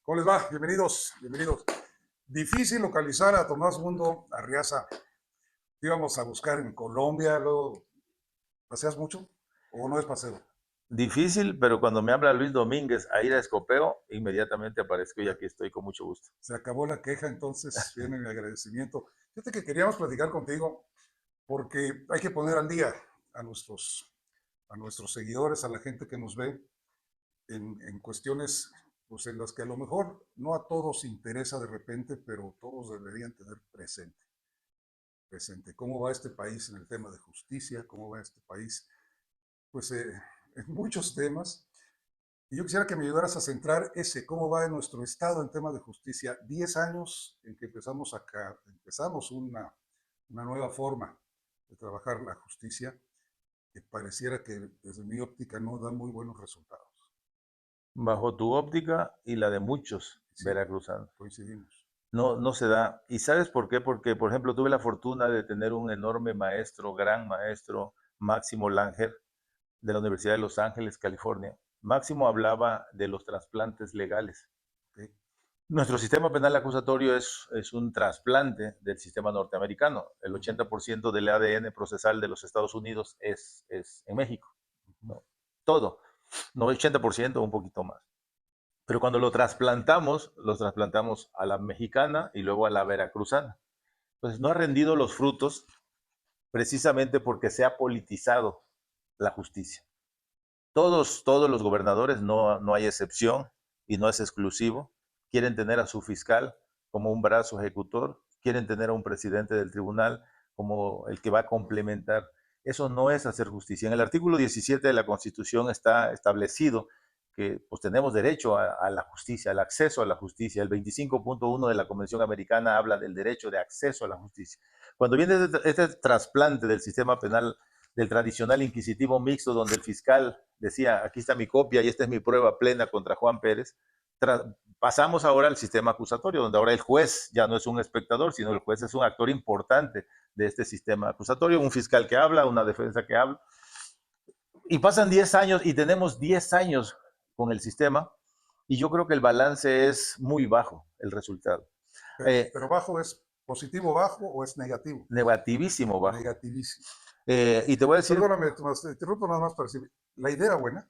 ¿Cómo les va? Bienvenidos, bienvenidos. Difícil localizar a Tomás Mundo Arriaza. Íbamos a buscar en Colombia, luego, ¿paseas mucho o no es paseo? Difícil, pero cuando me habla Luis Domínguez a ir a Escopeo, inmediatamente aparezco y aquí estoy con mucho gusto. Se acabó la queja, entonces viene mi agradecimiento. Fíjate que queríamos platicar contigo porque hay que poner al día a nuestros seguidores, a la gente que nos ve en cuestiones pues, en las que a lo mejor no a todos interesa de repente, pero todos deberían tener presente. ¿Cómo va este país en el tema de justicia? ¿Cómo va este país? Pues en muchos temas. Y yo quisiera que me ayudaras a centrar ese, cómo va en nuestro estado en tema de justicia. 10 años en que empezamos una nueva forma de trabajar la justicia que pareciera que desde mi óptica no da muy buenos resultados. Bajo tu óptica y la de muchos Sí, veracruzanos. coincidimos. No se da. ¿Y sabes por qué? Porque, por ejemplo, tuve la fortuna de tener un enorme maestro, gran maestro, Máximo Langer, de la Universidad de Los Ángeles, California. Máximo hablaba de los trasplantes legales. ¿Okay? Nuestro sistema penal acusatorio es un trasplante del sistema norteamericano. El 80% del ADN procesal de los Estados Unidos es en México. ¿No? Todo. No, 80%, un poquito más. Pero cuando los trasplantamos a la mexicana y luego a la veracruzana. Entonces no ha rendido los frutos precisamente porque se ha politizado la justicia. Todos los gobernadores, no hay excepción y no es exclusivo, quieren tener a su fiscal como un brazo ejecutor, quieren tener a un presidente del tribunal como el que va a complementar. Eso no es hacer justicia. En el artículo 17 de la Constitución está establecido que pues, tenemos derecho a la justicia, al acceso a la justicia. El 25.1 de la Convención Americana habla del derecho de acceso a la justicia. Cuando viene este trasplante del sistema penal del tradicional inquisitivo mixto, donde el fiscal decía, aquí está mi copia y esta es mi prueba plena contra Juan Pérez, pasamos ahora al sistema acusatorio, donde ahora el juez ya no es un espectador, sino el juez es un actor importante de este sistema acusatorio, un fiscal que habla, una defensa que habla. Y pasan 10 años y tenemos 10 años con el sistema y yo creo que el balance es muy bajo, el resultado. Pero bajo es positivo bajo o es negativo. Negativísimo bajo. Negativísimo. Y te voy a decir... Perdóname, Tomás, te interrumpo nada más para decir, la idea era buena.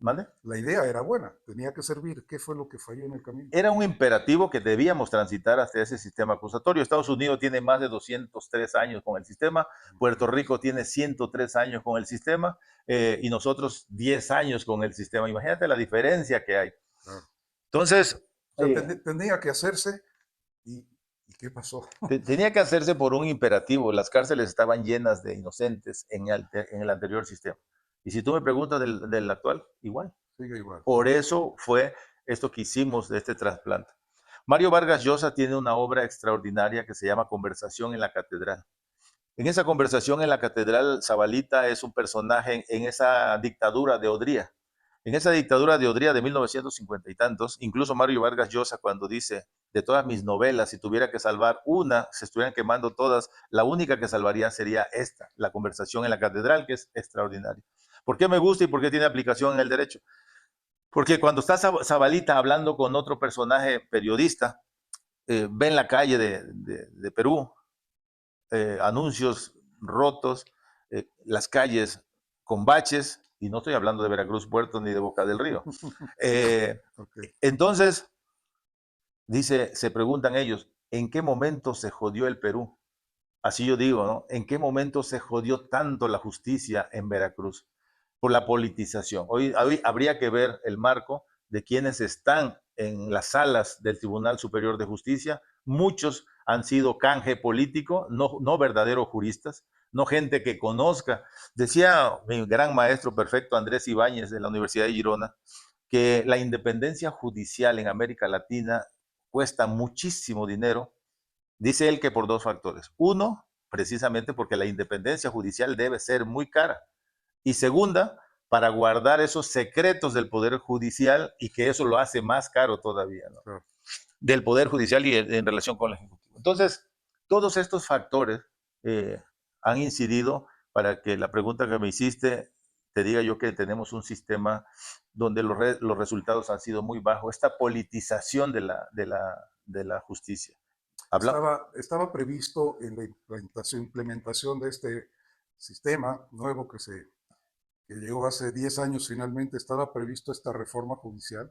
¿Mande? La idea era buena, tenía que servir. ¿Qué fue lo que falló en el camino? Era un imperativo que debíamos transitar hacia ese sistema acusatorio. Estados Unidos tiene más de 203 años con el sistema, Puerto Rico tiene 103 años con el sistema y nosotros 10 años con el sistema. Imagínate la diferencia que hay. Claro. Entonces, O sea, tenía que hacerse y ¿qué pasó? tenía que hacerse por un imperativo. Las cárceles estaban llenas de inocentes en el anterior sistema. Y si tú me preguntas del actual, igual. Sigue igual. Por eso fue esto que hicimos de este trasplante. Mario Vargas Llosa tiene una obra extraordinaria que se llama Conversación en la Catedral. En esa conversación en la Catedral, Zabalita es un personaje en esa dictadura de Odría. En esa dictadura de Odría de 1950 y tantos, incluso Mario Vargas Llosa cuando dice, de todas mis novelas, si tuviera que salvar una, se estuvieran quemando todas, la única que salvaría sería esta, La Conversación en la Catedral, que es extraordinaria. ¿Por qué me gusta y por qué tiene aplicación en el derecho? Porque cuando está Zabalita hablando con otro personaje periodista, ve en la calle de Perú anuncios rotos, las calles con baches, y no estoy hablando de Veracruz Puerto ni de Boca del Río. Okay. Entonces, dice, se preguntan ellos, ¿en qué momento se jodió el Perú? Así yo digo, ¿no? ¿En qué momento se jodió tanto la justicia en Veracruz? Por la politización. Hoy habría que ver el marco de quienes están en las salas del Tribunal Superior de Justicia. Muchos han sido canje político, no verdaderos juristas, no gente que conozca. Decía mi gran maestro perfecto Andrés Ibáñez de la Universidad de Girona que la independencia judicial en América Latina cuesta muchísimo dinero. Dice él que por dos factores. Uno, precisamente porque la independencia judicial debe ser muy cara. Y segunda, para guardar esos secretos del Poder Judicial y que eso lo hace más caro todavía, ¿no? Claro. Del Poder Judicial y en relación con el Ejecutivo. Entonces, todos estos factores han incidido para que la pregunta que me hiciste te diga yo que tenemos un sistema donde los resultados han sido muy bajos. Esta politización de la justicia. Estaba previsto en la implementación de este sistema nuevo que llegó hace 10 años finalmente, estaba previsto esta reforma judicial.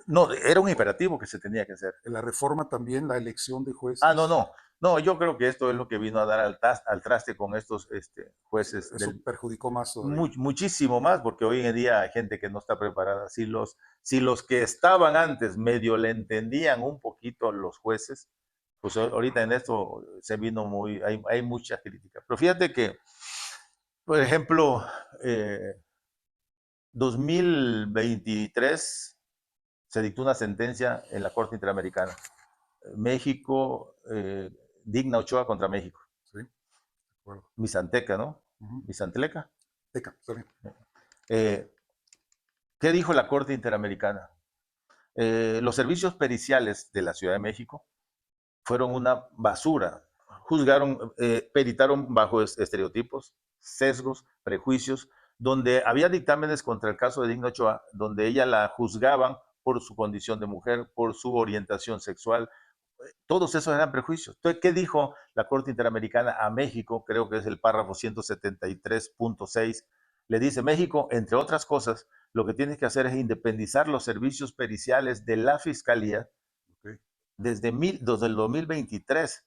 No, era un imperativo que se tenía que hacer. En la reforma también la elección de jueces. Ah, no, yo creo que esto es lo que vino a dar al traste con estos jueces. Eso perjudicó más todavía. Muchísimo más, porque hoy en día hay gente que no está preparada. Si los que estaban antes medio le entendían un poquito los jueces, pues ahorita en esto se vino hay mucha crítica. Pero fíjate que, por ejemplo, 2023 se dictó una sentencia en la Corte Interamericana. México, Digna Ochoa contra México. Sí, de acuerdo. Misanteca, ¿no? Misantleca. Teca, está bien. ¿Qué dijo la Corte Interamericana? Los servicios periciales de la Ciudad de México fueron una basura. Juzgaron, peritaron bajo estereotipos, sesgos, prejuicios, donde había dictámenes contra el caso de Digna Ochoa, donde ella la juzgaban por su condición de mujer, por su orientación sexual. Todos esos eran prejuicios. Entonces, ¿qué dijo la Corte Interamericana a México? Creo que es el párrafo 173.6. Le dice, México, entre otras cosas, lo que tienes que hacer es independizar los servicios periciales de la Fiscalía desde el 2023.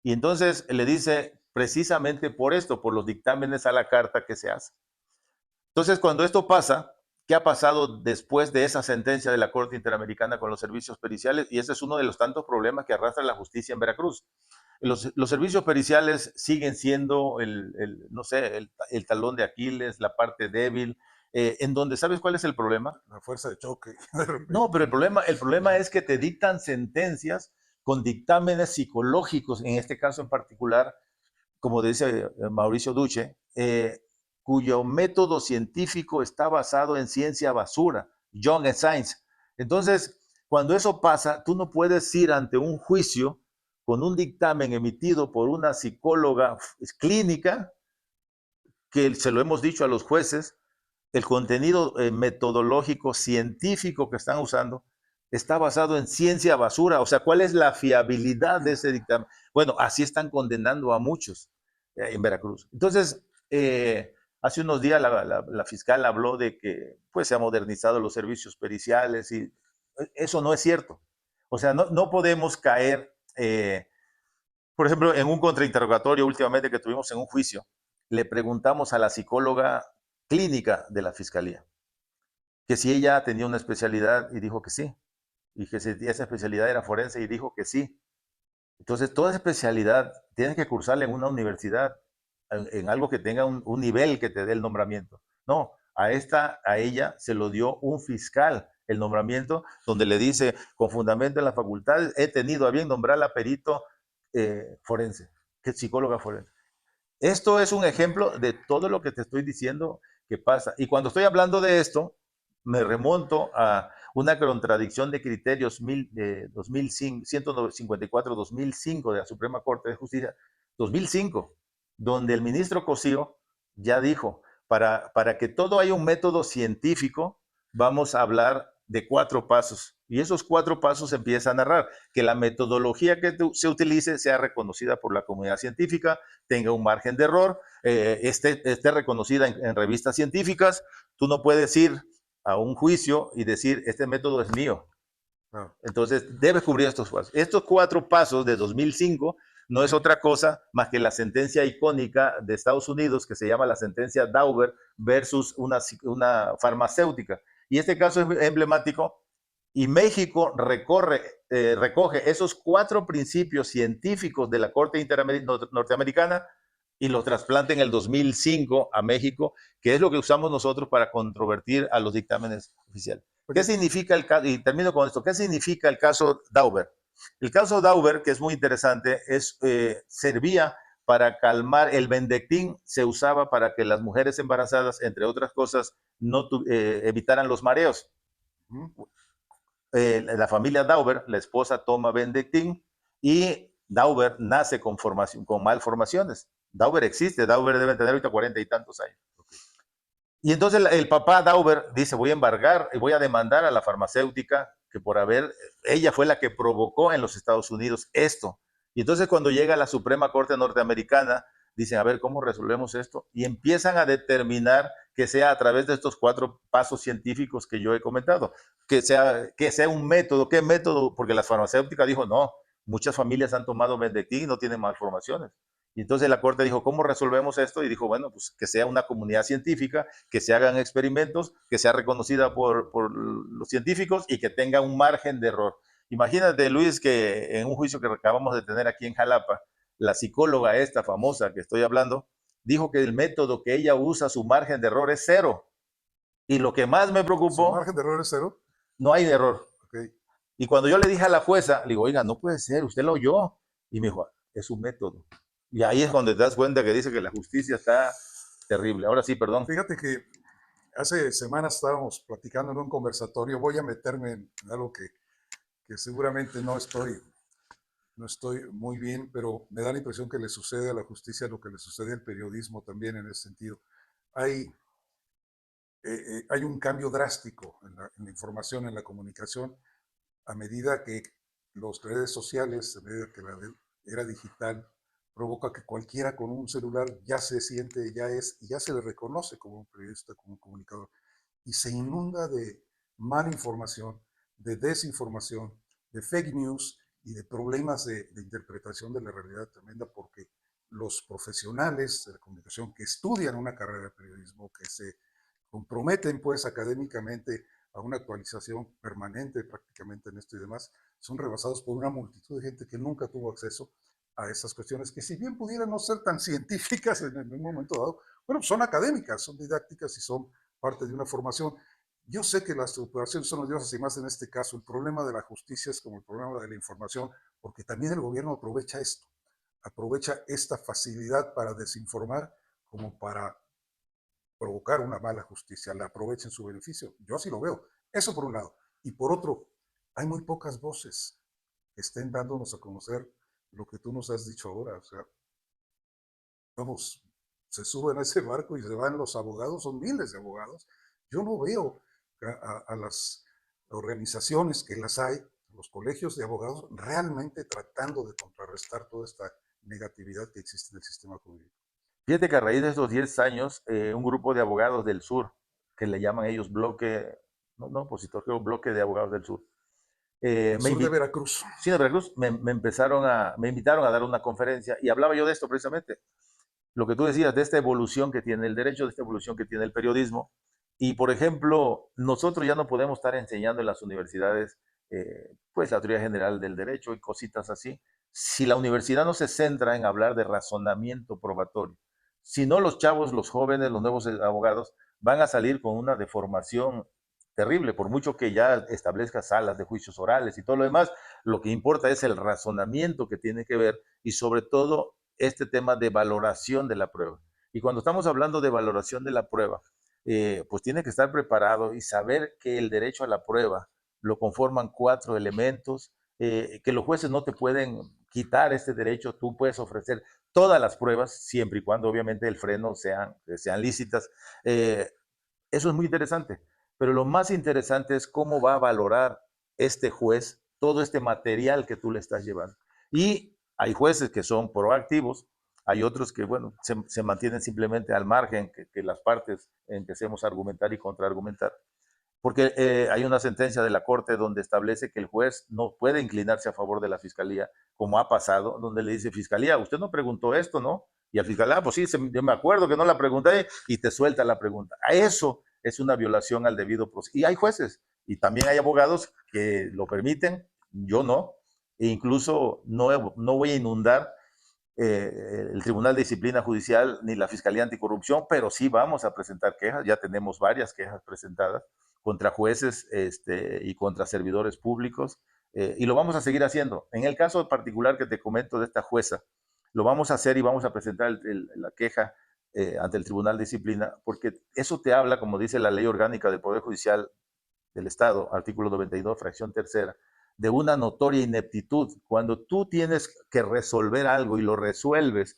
Y entonces le dice, precisamente por esto, por los dictámenes a la carta que se hace. Entonces, cuando esto pasa, ¿qué ha pasado después de esa sentencia de la Corte Interamericana con los servicios periciales? Y ese es uno de los tantos problemas que arrastra la justicia en Veracruz. Los servicios periciales siguen siendo no sé, el talón de Aquiles, la parte débil, en donde, ¿sabes cuál es el problema? La fuerza de choque. No, pero el problema es que te dictan sentencias con dictámenes psicológicos, en este caso en particular, como dice Mauricio Duce, cuyo método científico está basado en ciencia basura, Young Science. Entonces, cuando eso pasa, tú no puedes ir ante un juicio con un dictamen emitido por una psicóloga clínica, que se lo hemos dicho a los jueces, el contenido metodológico científico que están usando está basado en ciencia basura. O sea, ¿cuál es la fiabilidad de ese dictamen? Bueno, así están condenando a muchos en Veracruz. Entonces, hace unos días la fiscal habló de que pues, se han modernizado los servicios periciales y eso no es cierto. O sea, no podemos caer, por ejemplo, en un contrainterrogatorio últimamente que tuvimos en un juicio, le preguntamos a la psicóloga clínica de la fiscalía que si ella tenía una especialidad y dijo que sí, y que si esa especialidad era forense y dijo que sí. Entonces, toda especialidad tienes que cursarla en una universidad, en algo que tenga un nivel que te dé el nombramiento. No, a ella se lo dio un fiscal el nombramiento, donde le dice, con fundamento en la facultad, he tenido a bien nombrarla perito forense, que es psicóloga forense. Esto es un ejemplo de todo lo que te estoy diciendo que pasa. Y cuando estoy hablando de esto, me remonto a una contradicción de criterios de 2005, 154-2005 de la Suprema Corte de Justicia, 2005, donde el ministro Cosío ya dijo, para que todo haya un método científico, vamos a hablar de 4 pasos. Y esos 4 pasos empiezan a narrar que la metodología que se utilice sea reconocida por la comunidad científica, tenga un margen de error, esté reconocida en revistas científicas. Tú no puedes ir a un juicio y decir, este método es mío. Entonces, debe cubrir estos pasos. Estos 4 pasos de 2005 no es otra cosa más que la sentencia icónica de Estados Unidos que se llama la sentencia Dauber versus una farmacéutica. Y este caso es emblemático y México recoge esos 4 principios científicos de la Corte Norteamericana y los trasplanta en el 2005 a México, que es lo que usamos nosotros para controvertir a los dictámenes oficiales. ¿Qué significa el caso? Y termino con esto. ¿Qué significa el caso Dauber? El caso Dauber, que es muy interesante, servía para calmar, el Bendectín se usaba para que las mujeres embarazadas, entre otras cosas, evitaran los mareos. La familia Dauber, la esposa toma Bendectín y Dauber nace con malformaciones. Dauber existe, Dauber debe tener ahorita 40 y tantos años. Y entonces el papá Dauber dice, voy a embargar y voy a demandar a la farmacéutica que por haber, ella fue la que provocó en los Estados Unidos esto. Y entonces cuando llega a la Suprema Corte Norteamericana, dicen, a ver, ¿cómo resolvemos esto? Y empiezan a determinar que sea a través de estos 4 pasos científicos que yo he comentado, que sea un método. ¿Qué método? Porque la farmacéutica dijo, no, muchas familias han tomado Benedictine y no tienen malformaciones. Y entonces la Corte dijo, ¿cómo resolvemos esto? Y dijo, bueno, pues que sea una comunidad científica, que se hagan experimentos, que sea reconocida por los científicos y que tenga un margen de error. Imagínate, Luis, que en un juicio que acabamos de tener aquí en Jalapa, la psicóloga esta famosa que estoy hablando, dijo que el método que ella usa, su margen de error es 0. Y lo que más me ¿Su preocupó, margen de error es 0? no hay error. Ok. Y cuando yo le dije a la jueza, le digo, oiga, no puede ser, usted lo oyó. Y me dijo, es un método. Y ahí es donde te das cuenta que dice que la justicia está terrible. Ahora sí, perdón. Fíjate que hace semanas estábamos platicando en un conversatorio. Voy a meterme en algo que seguramente no estoy muy bien, pero me da la impresión que le sucede a la justicia lo que le sucede al periodismo también en ese sentido. Hay, hay un cambio drástico en la información, en la comunicación, a medida que las redes sociales, a medida que la era digital provoca que cualquiera con un celular ya se siente, ya se le reconoce como un periodista, como un comunicador, y se inunda de mala información, de desinformación, de fake news y de problemas de interpretación de la realidad tremenda, porque los profesionales de la comunicación que estudian una carrera de periodismo, que se comprometen pues académicamente a una actualización permanente prácticamente en esto y demás, son rebasados por una multitud de gente que nunca tuvo acceso a esas cuestiones que si bien pudieran no ser tan científicas en un momento dado, bueno, son académicas, son didácticas y son parte de una formación. Yo sé que las operaciones son odiosas y más en este caso. El problema de la justicia es como el problema de la información, porque también el gobierno aprovecha esto, aprovecha esta facilidad para desinformar como para provocar una mala justicia, la aprovecha en su beneficio. Yo así lo veo. Eso por un lado. Y por otro, hay muy pocas voces que estén dándonos a conocer lo que tú nos has dicho ahora. O sea, vamos, se suben a ese barco y se van los abogados, son miles de abogados. Yo no veo a las organizaciones que las hay, los colegios de abogados, realmente tratando de contrarrestar toda esta negatividad que existe en el sistema jurídico. Fíjate que a raíz de estos 10 años, un grupo de abogados del sur, que le llaman ellos bloque, no opositor, creo bloque de abogados del sur, Del me sur de invitaron, Veracruz. sí, de Veracruz, me invitaron a dar una conferencia y hablaba yo de esto precisamente, lo que tú decías, de esta evolución que tiene el derecho, de esta evolución que tiene el periodismo. Y, por ejemplo, nosotros ya no podemos estar enseñando en las universidades, pues, la teoría general del derecho y cositas así, si la universidad no se centra en hablar de razonamiento probatorio. Si no, los chavos, los jóvenes, los nuevos abogados van a salir con una deformación terrible, por mucho que ya establezca salas de juicios orales y todo lo demás, lo que importa es el razonamiento que tiene que ver y sobre todo este tema de valoración de la prueba. Y cuando estamos hablando de valoración de la prueba, pues tiene que estar preparado y saber que el derecho a la prueba lo conforman 4 elementos, que los jueces no te pueden quitar este derecho, tú puedes ofrecer todas las pruebas, siempre y cuando obviamente el freno sean lícitas. Eso es muy interesante, pero lo más interesante es cómo va a valorar este juez todo este material que tú le estás llevando. Y hay jueces que son proactivos, hay otros que, bueno, se mantienen simplemente al margen, que las partes empecemos a argumentar y contraargumentar. Porque hay una sentencia de la Corte donde establece que el juez no puede inclinarse a favor de la fiscalía, como ha pasado, donde le dice, fiscalía, usted no preguntó esto, ¿no? Y al fiscal, pues sí, yo me acuerdo que no la pregunté y te suelta la pregunta. A eso es una violación al debido proceso. Y hay jueces y también hay abogados que lo permiten, yo no, e incluso no voy a inundar el Tribunal de Disciplina Judicial ni la Fiscalía Anticorrupción, pero sí vamos a presentar quejas, ya tenemos varias quejas presentadas contra jueces y contra servidores públicos, y lo vamos a seguir haciendo. En el caso particular que te comento de esta jueza, lo vamos a hacer y vamos a presentar la queja ante el Tribunal de Disciplina, porque eso te habla, como dice la Ley Orgánica del Poder Judicial del Estado, artículo 92, fracción tercera, de una notoria ineptitud. Cuando tú tienes que resolver algo y lo resuelves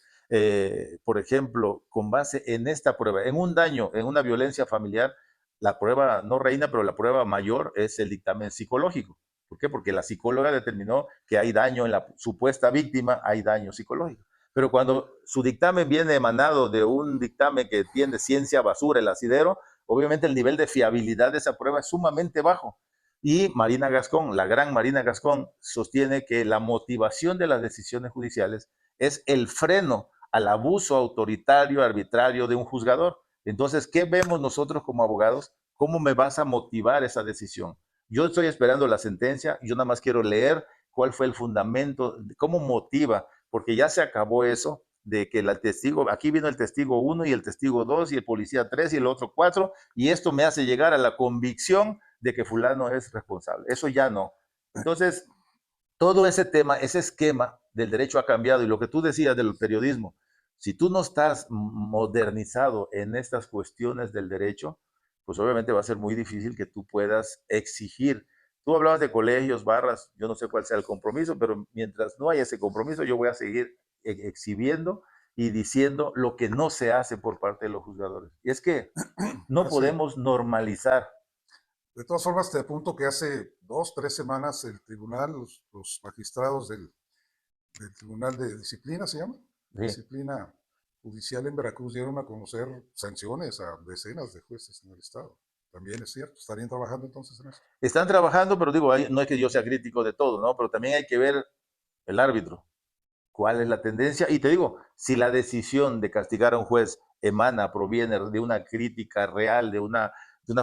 por ejemplo, con base en esta prueba, en un daño, en una violencia familiar, la prueba no reina, pero la prueba mayor es el dictamen psicológico. ¿Por qué? Porque la psicóloga determinó que hay daño en la supuesta víctima, hay daño psicológico. Pero cuando su dictamen viene emanado de un dictamen que tiene ciencia basura, el asidero, obviamente el nivel de fiabilidad de esa prueba es sumamente bajo. Y Marina Gascón, la gran Marina Gascón, sostiene que la motivación de las decisiones judiciales es el freno al abuso autoritario, arbitrario de un juzgador. Entonces, ¿qué vemos nosotros como abogados? ¿Cómo me vas a motivar esa decisión? Yo estoy esperando la sentencia, yo nada más quiero leer cuál fue el fundamento, cómo motiva, porque ya se acabó eso de que el testigo, aquí vino el testigo 1 y el testigo 2 y el policía 3 y el otro 4 y esto me hace llegar a la convicción de que fulano es responsable. Eso ya no. Entonces, todo ese tema, ese esquema del derecho ha cambiado y lo que tú decías del periodismo, si tú no estás modernizado en estas cuestiones del derecho, pues obviamente va a ser muy difícil que tú puedas exigir. Tú hablabas de colegios, barras, yo no sé cuál sea el compromiso, pero mientras no haya ese compromiso, yo voy a seguir exhibiendo y diciendo lo que no se hace por parte de los juzgadores. Y es que no Así. podemos normalizar. De todas formas, te apunto que hace 2, 3 semanas el tribunal, los magistrados del Tribunal de Disciplina, ¿se llama? Sí. Disciplina Judicial en Veracruz dieron a conocer sanciones a decenas de jueces en el estado. También es cierto, estarían trabajando entonces en eso. Están trabajando, pero digo, no es que yo sea crítico de todo, ¿no? Pero también hay que ver el árbitro, cuál es la tendencia. Y te digo, si la decisión de castigar a un juez emana, proviene de una crítica real, de una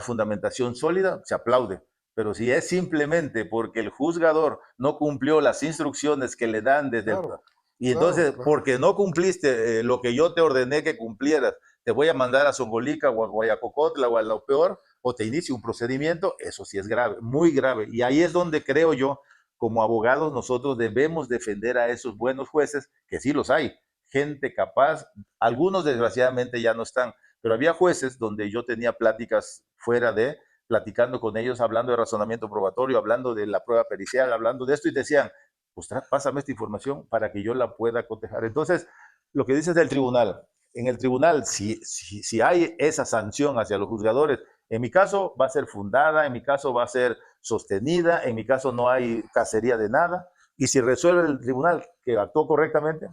fundamentación sólida, se aplaude. Pero si es simplemente porque el juzgador no cumplió las instrucciones que le dan desde el... Claro, Y claro, entonces, claro. porque no cumpliste lo que yo te ordené que cumplieras, te voy a mandar a Zongolica o a Guayacocotla o a lo peor, o te inicio un procedimiento, eso sí es grave, muy grave. Y ahí es donde creo yo como abogados nosotros debemos defender a esos buenos jueces, que sí los hay, gente capaz, algunos desgraciadamente ya no están, pero había jueces donde yo tenía pláticas fuera de, platicando con ellos, hablando de razonamiento probatorio, hablando de la prueba pericial, hablando de esto y decían, pues pásame esta información para que yo la pueda cotejar. Entonces, lo que dices del tribunal, en el tribunal, si hay esa sanción hacia los juzgadores, en mi caso va a ser fundada, en mi caso va a ser sostenida, en mi caso no hay cacería de nada, y si resuelve el tribunal que actuó correctamente,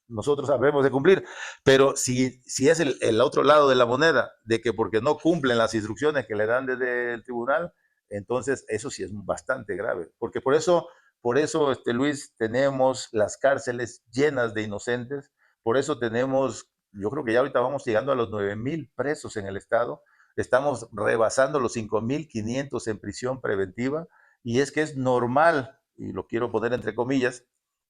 nosotros sabremos de cumplir, pero si es el otro lado de la moneda, de que porque no cumplen las instrucciones que le dan desde el tribunal, entonces eso sí es bastante grave, porque por eso Luis, tenemos las cárceles llenas de inocentes, por eso tenemos, yo creo que ya ahorita vamos llegando a los 9,000 presos en el estado, estamos rebasando los 5,500 en prisión preventiva y es que es normal, y lo quiero poner entre comillas,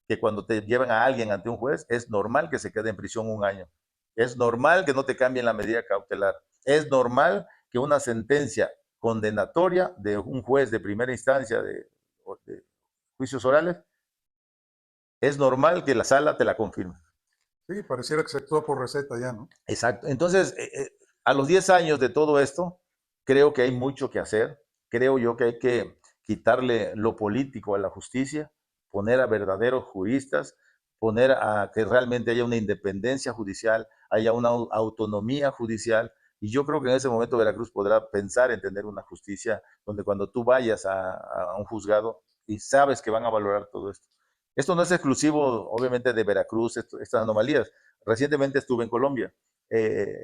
que cuando te llevan a alguien ante un juez, es normal que se quede en prisión un año. Es normal que no te cambien la medida cautelar. Es normal que una sentencia condenatoria de un juez de primera instancia de juicios orales, es normal que la sala te la confirme. Sí, pareciera que se actúa por receta ya, ¿no? Exacto. Entonces, a los 10 años de todo esto, creo que hay mucho que hacer. Creo yo que hay que quitarle lo político a la justicia, poner a verdaderos juristas, poner a que realmente haya una independencia judicial, haya una autonomía judicial. Y yo creo que en ese momento Veracruz podrá pensar en tener una justicia donde cuando tú vayas a un juzgado y sabes que van a valorar todo esto. Esto no es exclusivo, obviamente, de Veracruz, estas anomalías. Recientemente estuve en Colombia.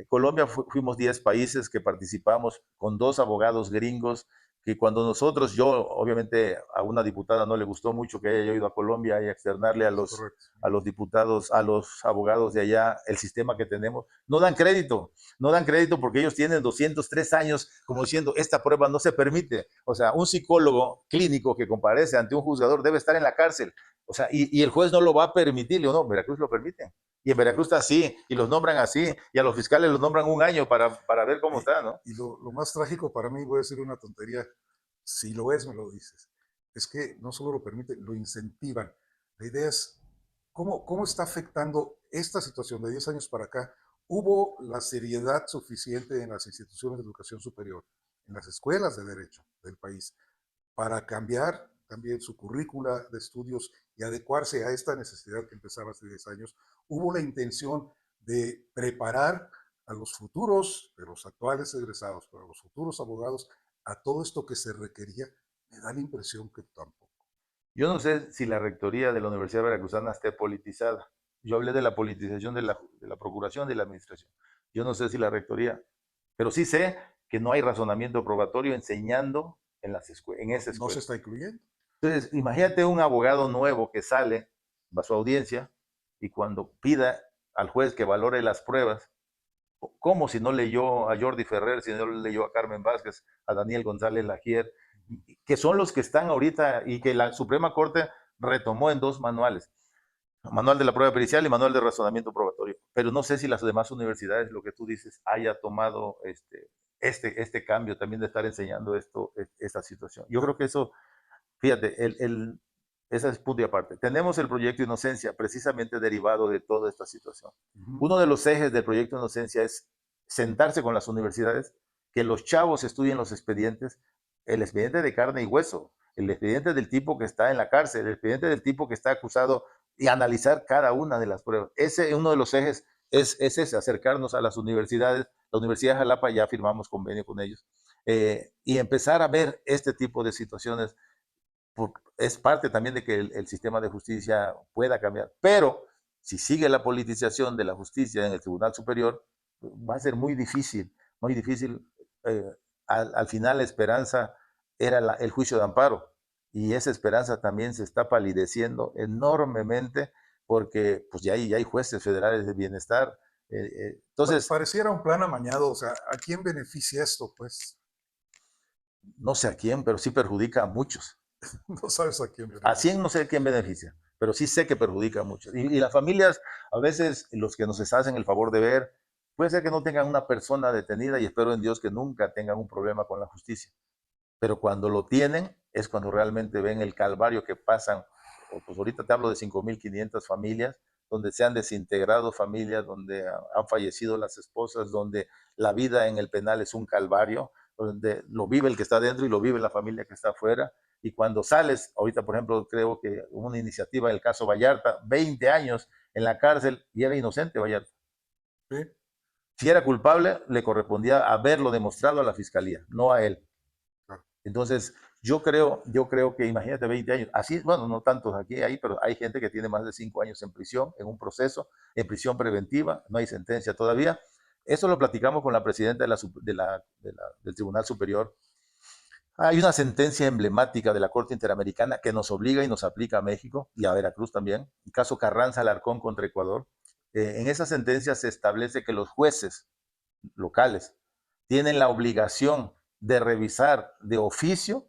Colombia fuimos 10 países que participamos con 2 abogados gringos, que cuando nosotros, yo obviamente a una diputada no le gustó mucho que haya ido a Colombia y externarle a Es los, correcto. a los diputados, a los abogados de allá, el sistema que tenemos, no dan crédito porque ellos tienen 203 años como diciendo, esta prueba no se permite. O sea, un psicólogo clínico que comparece ante un juzgador debe estar en la cárcel. O sea, y el juez no lo va a permitir, no, Veracruz lo permite. Y en Veracruz está así, y los nombran así, y a los fiscales los nombran un año para ver cómo Y, está, ¿no? y lo más trágico para mí, voy a decir una tontería, si lo es, me lo dices, es que no solo lo permiten, lo incentivan. La idea es, ¿cómo está afectando esta situación de 10 años para acá? ¿Hubo la seriedad suficiente en las instituciones de educación superior, en las escuelas de derecho del país, para cambiar también su currícula de estudios y adecuarse a esta necesidad que empezaba hace 10 años, hubo la intención de preparar a los futuros, de los actuales egresados, pero a los futuros abogados, a todo esto que se requería. Me da la impresión que tampoco. Yo no sé si la rectoría de la Universidad Veracruzana esté politizada. Yo hablé de la politización de la procuración de la administración. Yo no sé si la rectoría, pero sí sé que no hay razonamiento probatorio enseñando en esa No se escuela. está incluyendo. Entonces, imagínate un abogado nuevo que sale, va a su audiencia, y cuando pida al juez que valore las pruebas, ¿cómo si no leyó a Jordi Ferrer, si no leyó a Carmen Vázquez, a Daniel González Lagier, que son los que están ahorita y que la Suprema Corte retomó en dos manuales? Manual de la prueba pericial y manual de razonamiento probatorio. Pero no sé si las demás universidades, lo que tú dices, haya tomado este cambio también de estar enseñando esta situación. Yo creo que eso, fíjate, ese es punto y aparte. Tenemos el proyecto Inocencia, precisamente derivado de toda esta situación. Uno de los ejes del proyecto Inocencia es sentarse con las universidades, que los chavos estudien los expedientes, el expediente de carne y hueso, el expediente del tipo que está en la cárcel, el expediente del tipo que está acusado, y analizar cada una de las pruebas. Ese, uno de los ejes es ese, acercarnos a las universidades. La Universidad de Jalapa ya firmamos convenio con ellos, y empezar a ver este tipo de situaciones. Es parte también de que el sistema de justicia pueda cambiar. Pero si sigue la politización de la justicia en el Tribunal Superior, va a ser muy difícil, muy difícil. Eh, al final la esperanza era el juicio de amparo, y esa esperanza también se está palideciendo enormemente porque pues ya hay jueces federales de bienestar. Entonces, Pareciera un plan amañado, o sea, ¿a quién beneficia esto? Pues no sé a quién, pero sí perjudica a muchos. no sabes a quién A beneficia. 100 no sé quién beneficia, pero sí sé que perjudica a muchos. Y las familias, a veces los que nos hacen el favor de ver, puede ser que no tengan una persona detenida, y espero en Dios que nunca tengan un problema con la justicia. Pero cuando lo tienen es cuando realmente ven el calvario que pasan. Pues ahorita te hablo de 5.500 familias, donde se han desintegrado familias, donde han fallecido las esposas, donde la vida en el penal es un calvario, donde lo vive el que está dentro y lo vive la familia que está afuera. Y cuando sales, ahorita por ejemplo, creo que hubo una iniciativa en el caso Vallarta, 20 años en la cárcel, y era inocente Vallarta. ¿Sí? Si era culpable, le correspondía haberlo demostrado a la fiscalía, no a él. Claro. Entonces, yo creo que, imagínate, 20 años, así, bueno, no tantos aquí, ahí, pero hay gente que tiene más de 5 años en prisión, en un proceso, en prisión preventiva, no hay sentencia todavía. Eso lo platicamos con la presidenta del Tribunal Superior. Hay una sentencia emblemática de la Corte Interamericana que nos obliga y nos aplica a México y a Veracruz también, el caso Carranza-Alarcón contra Ecuador. En esa sentencia se establece que los jueces locales tienen la obligación de revisar de oficio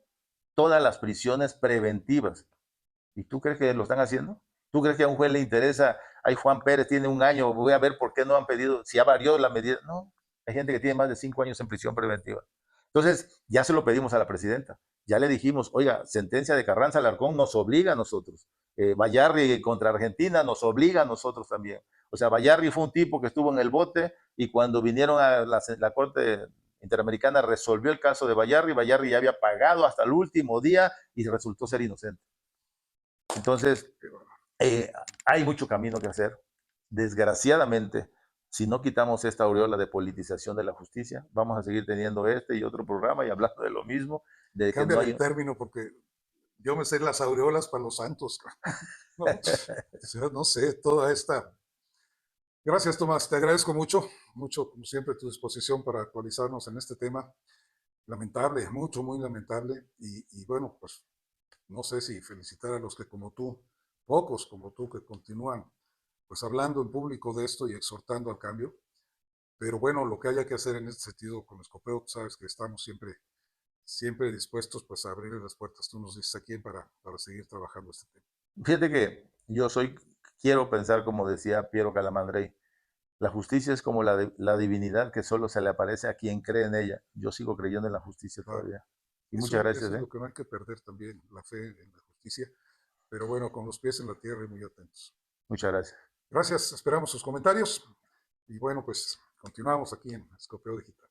todas las prisiones preventivas. ¿Y tú crees que lo están haciendo? ¿Tú crees que a un juez le interesa? Ay, Juan Pérez tiene 1 año, voy a ver por qué no han pedido, si ya varió la medida. No, hay gente que tiene más de 5 años en prisión preventiva. Entonces, ya se lo pedimos a la presidenta. Ya le dijimos, oiga, sentencia de Carranza Alarcón nos obliga a nosotros. Bayarri contra Argentina nos obliga a nosotros también. O sea, Bayarri fue un tipo que estuvo en el bote, y cuando vinieron a la Corte Interamericana resolvió el caso de Bayarri. Bayarri ya había pagado hasta el último día y resultó ser inocente. Entonces, eh, hay mucho camino que hacer. Desgraciadamente, si no quitamos esta aureola de politización de la justicia, vamos a seguir teniendo este y otro programa y hablando de lo mismo, de que no Cámbiale el hay... término porque yo me sé las aureolas para los santos. No, o sea, no sé, toda esta. Gracias, Tomás. Te agradezco mucho, mucho, como siempre, tu disposición para actualizarnos en este tema. Lamentable, mucho, muy lamentable. Y bueno, pues no sé si felicitar a los que como tú, pocos como tú, que continúan pues hablando en público de esto y exhortando al cambio. Pero bueno, lo que haya que hacer en este sentido con Escopeo, sabes que estamos siempre dispuestos pues a abrir las puertas. Tú nos dices a quién para seguir trabajando este tema. Fíjate que quiero pensar como decía Piero Calamandrei, la justicia es como la divinidad que solo se le aparece a quien cree en ella. Yo sigo creyendo en la justicia Claro. todavía. Y muchas Eso gracias, es ¿eh? lo que no hay que perder también, la fe en la justicia. Pero bueno, con los pies en la tierra y muy atentos. Muchas gracias. Gracias, esperamos sus comentarios. Y bueno, pues continuamos aquí en Escopeo Digital.